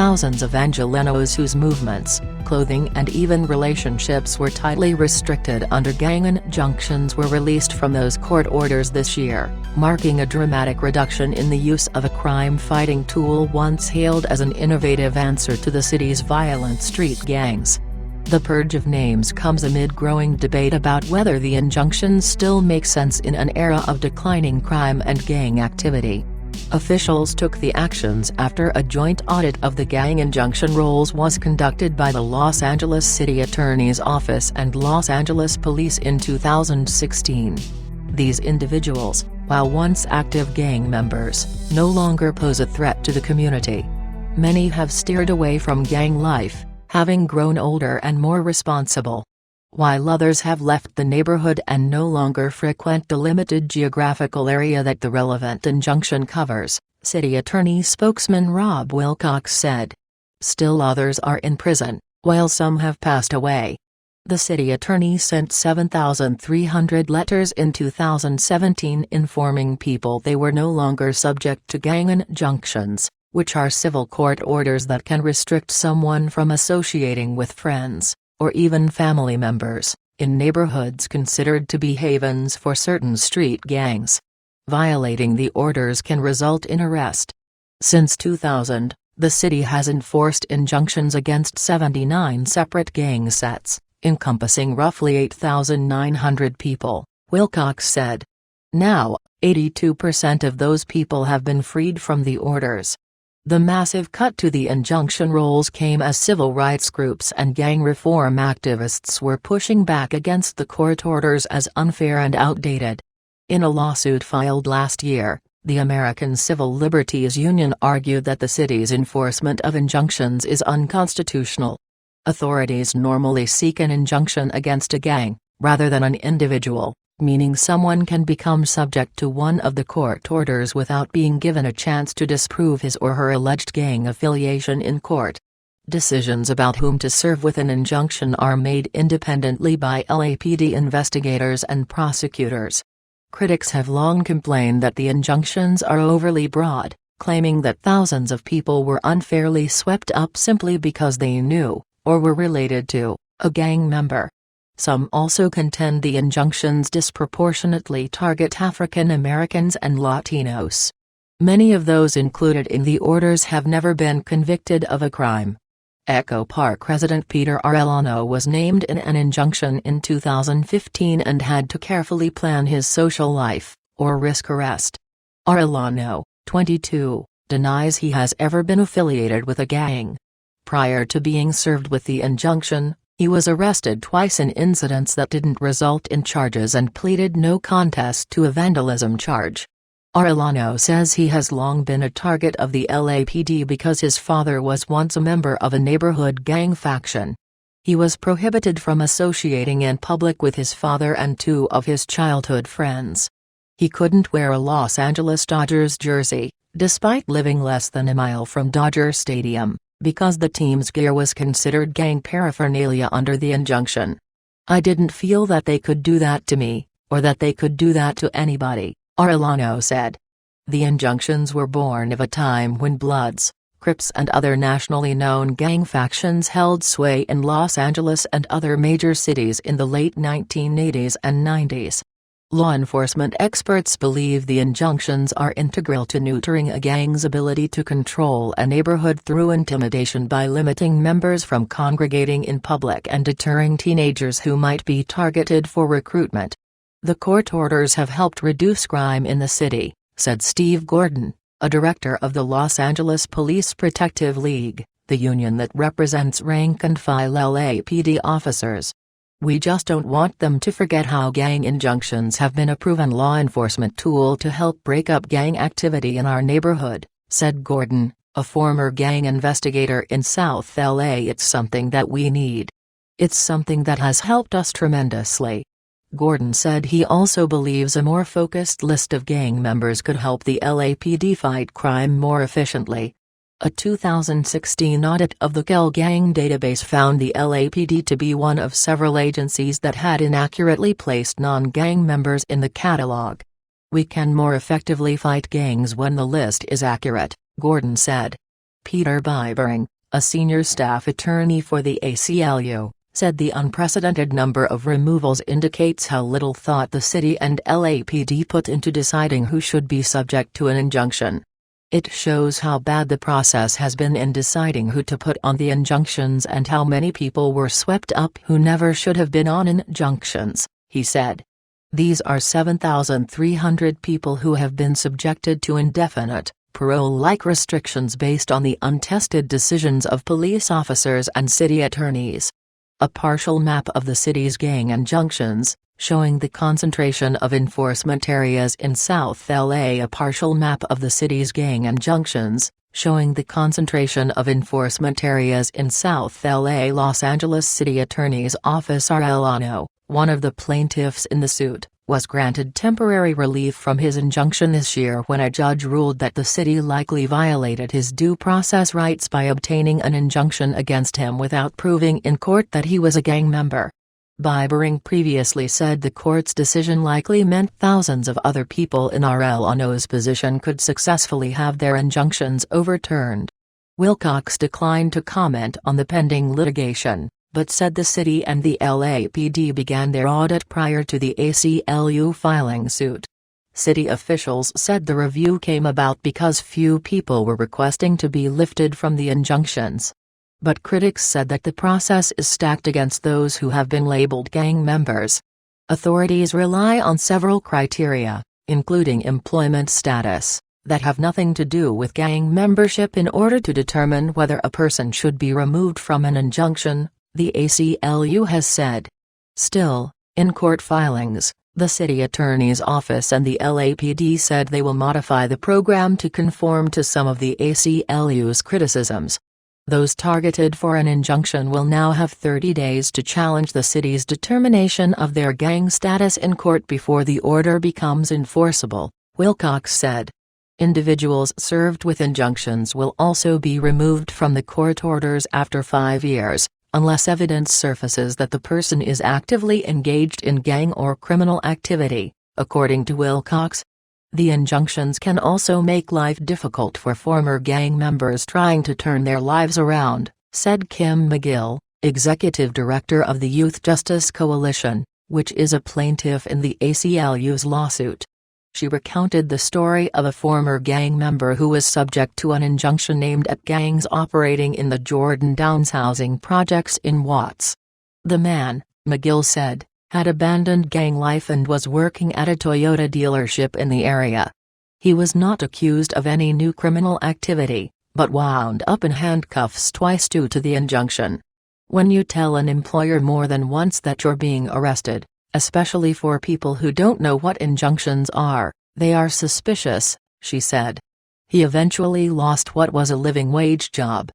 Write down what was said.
thousands of Angelenos whose movements, clothing and even relationships were tightly restricted under gang injunctions were released from those court orders this year, marking a dramatic reduction in the use of a crime-fighting tool once hailed as an innovative answer to the city's violent street gangs. The purge of names comes amid growing debate about whether the injunctions still make sense in an era of declining crime and gang activity. Officials took the actions after a joint audit of the gang injunction rolls was conducted by the Los Angeles City Attorney's Office and Los Angeles Police in 2016. These individuals, while once active gang members, no longer pose a threat to the community. Many have steered away from gang life, having grown older and more responsible. While others have left the neighborhood and no longer frequent the limited geographical area that the relevant injunction covers, City Attorney spokesman Rob Wilcox said. Still others are in prison, while some have passed away. The city attorney sent 7,300 letters in 2017 informing people they were no longer subject to gang injunctions, which are civil court orders that can restrict someone from associating with friends, or even family members, in neighborhoods considered to be havens for certain street gangs. Violating the orders can result in arrest. Since 2000, the city has enforced injunctions against 79 separate gang sets, encompassing roughly 8,900 people, Wilcox said. Now, 82% of those people have been freed from the orders. The massive cut to the injunction rolls came as civil rights groups and gang reform activists were pushing back against the court orders as unfair and outdated. In a lawsuit filed last year, the American Civil Liberties Union argued that the city's enforcement of injunctions is unconstitutional. Authorities normally seek an injunction against a gang, rather than an individual, meaning someone can become subject to one of the court orders without being given a chance to disprove his or her alleged gang affiliation in court. Decisions about whom to serve with an injunction are made independently by LAPD investigators and prosecutors. Critics have long complained that the injunctions are overly broad, claiming that thousands of people were unfairly swept up simply because they knew, or were related to, a gang member. Some also contend the injunctions disproportionately target African Americans and Latinos. Many of those included in the orders have never been convicted of a crime. Echo Park resident Peter Arellano was named in an injunction in 2015 and had to carefully plan his social life, or risk arrest. Arellano, 22, denies he has ever been affiliated with a gang. Prior to being served with the injunction, he was arrested twice in incidents that didn't result in charges and pleaded no contest to a vandalism charge. Arellano says he has long been a target of the LAPD because his father was once a member of a neighborhood gang faction. He was prohibited from associating in public with his father and two of his childhood friends. He couldn't wear a Los Angeles Dodgers jersey, despite living less than a mile from Dodger Stadium, because the team's gear was considered gang paraphernalia under the injunction. "I didn't feel that they could do that to me, or that they could do that to anybody," Arellano said. The injunctions were born of a time when Bloods, Crips and other nationally known gang factions held sway in Los Angeles and other major cities in the late 1980s and 90s. Law enforcement experts believe the injunctions are integral to neutering a gang's ability to control a neighborhood through intimidation by limiting members from congregating in public and deterring teenagers who might be targeted for recruitment. "The court orders have helped reduce crime in the city," said Steve Gordon, a director of the Los Angeles Police Protective League, the union that represents rank-and-file LAPD officers. "We just don't want them to forget how gang injunctions have been a proven law enforcement tool to help break up gang activity in our neighborhood," said Gordon, a former gang investigator in South LA. "It's something that we need. It's something that has helped us tremendously." Gordon said he also believes a more focused list of gang members could help the LAPD fight crime more efficiently. A 2016 audit of the Kill Gang database found the LAPD to be one of several agencies that had inaccurately placed non-gang members in the catalog. "We can more effectively fight gangs when the list is accurate," Gordon said. Peter Bibering, a senior staff attorney for the ACLU, said the unprecedented number of removals indicates how little thought the city and LAPD put into deciding who should be subject to an injunction. It shows how bad the process has been in deciding who to put on the injunctions and how many people were swept up who never should have been on injunctions, he said. These are 7,300 people who have been subjected to indefinite, parole-like restrictions based on the untested decisions of police officers and city attorneys. A partial map of the city's gang injunctions, showing the concentration of enforcement areas in South LA. A partial map of the city's gang injunctions, showing the concentration of enforcement areas in South LA. Los Angeles City Attorney's Office Arellano, one of the plaintiffs in the suit, was granted temporary relief from his injunction this year when a judge ruled that the city likely violated his due process rights by obtaining an injunction against him without proving in court that he was a gang member. Bibering previously said the court's decision likely meant thousands of other people in Arellano's position could successfully have their injunctions overturned. Wilcox declined to comment on the pending litigation, but said the city and the LAPD began their audit prior to the ACLU filing suit. City officials said the review came about because few people were requesting to be lifted from the injunctions. But critics said that the process is stacked against those who have been labeled gang members. Authorities rely on several criteria, including employment status, that have nothing to do with gang membership in order to determine whether a person should be removed from an injunction, the ACLU has said. Still, in court filings, the city attorney's office and the LAPD said they will modify the program to conform to some of the ACLU's criticisms. Those targeted for an injunction will now have 30 days to challenge the city's determination of their gang status in court before the order becomes enforceable, Wilcox said. Individuals served with injunctions will also be removed from the court orders after 5 years, unless evidence surfaces that the person is actively engaged in gang or criminal activity, according to Wilcox. The injunctions can also make life difficult for former gang members trying to turn their lives around, said Kim McGill, executive director of the Youth Justice Coalition, which is a plaintiff in the ACLU's lawsuit. She recounted the story of a former gang member who was subject to an injunction aimed at gangs operating in the Jordan Downs housing projects in Watts. The man, McGill said, had abandoned gang life and was working at a Toyota dealership in the area. He was not accused of any new criminal activity, but wound up in handcuffs twice due to the injunction. When you tell an employer more than once that you're being arrested, especially for people who don't know what injunctions are, they are suspicious, she said. He eventually lost what was a living wage job,